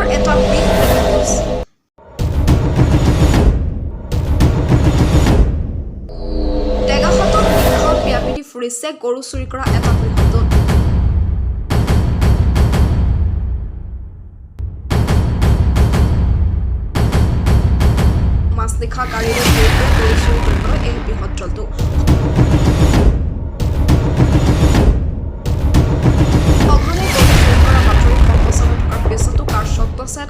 পুনৰ এটা big news টেঙাখাটত নিশাত ব্যাপী ফুৰিছে গৰু চুৰি কৰা এটা বৃহৎ দল মাজনিশা গাড়ীৰে গৰু চুৰি কৰিবলৈ এই বৃহৎ দলটো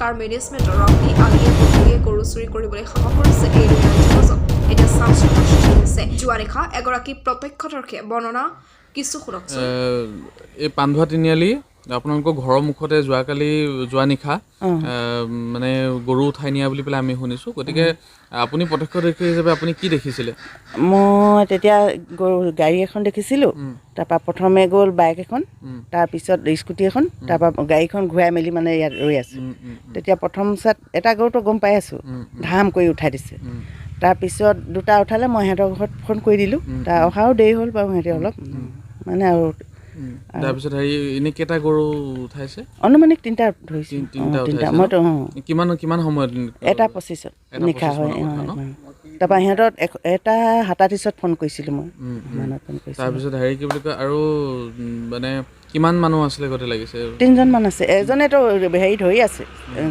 কাৰ মেনেজমেণ্টৰ ৰবি আলিয়ে বন্ধুৱে গৰু চুৰি কৰিবলৈ সাহস কৰিছে এই ৰিয়েলিটি মাজত এতিয়া চাঞ্চলৰ সৃষ্টি হৈছে যোৱা নিশা এগৰাকী প্ৰত্যক্ষদৰ্শীয়ে বৰ্ণনা কিছু শুনকচোন এই পান্ধোৱা তিনিআলি আপোনালোকৰ ঘৰৰ মুখতে যোৱা নিশা মানে গৰু উঠাই নিয়া বুলি পেলাই আমি শুনিছোঁ গতিকে আপুনি প্ৰত্যক্ষদৰ্শী হিচাপে আপুনি কি দেখিছিলে মই তেতিয়া গাড়ী এখন দেখিছিলোঁ তাৰপৰা প্ৰথমে গ'ল বাইক এখন তাৰপিছত স্কুটি এখন তাৰপৰা গাড়ীখন ঘূৰাই মেলি মানে ইয়াত ৰৈ আছোঁ তেতিয়া প্ৰথম চাত এটা গৰুটো গম পাই আছোঁ ধাম কৰি উঠাই দিছে তাৰপিছত দুটা উঠালে মই সিহঁতৰ ঘৰত ফোন কৰি দিলোঁ তাৰ অহাও দেৰি হ'ল বাৰু সিহঁতে অলপ মানে আৰু তাৰপিছত এনেই কেইটা গৰু উঠাইছে অনুমানিক তিনিটা ধৰিছোঁ তিনিটা মইতো কিমান সময়ত এটা 25ত নিশা হয় তাৰপৰা সিহঁতত এটা 37ত ফোন কৰিছিলোঁ মই ফোন কৰিছিলোঁ তাৰপিছত কি বুলি কয় আৰু মানে কিমান মানুহ আছিলে গতে লাগিছে 3জনমান আছে এজনেতো ধৰি আছে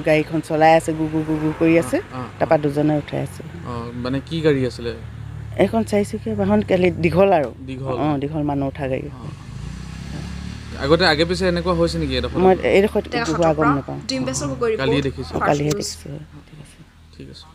গাড়ীখন চলাই আছে গুগু কৰি আছে তাৰপৰা দুজনে উঠাই আছে মানে কি গাড়ী আছিলে এখন চাৰিচকীয়া বাহন দীঘল আৰু দীঘল মানুহ উঠা গাড়ী আগে পিছে এনেকুৱা হৈছে নেকি মই এইডোখৰত গম নাপাওঁ কালিয়ে দেখিছোঁ কালিহে দেখিছোঁ ঠিক আছে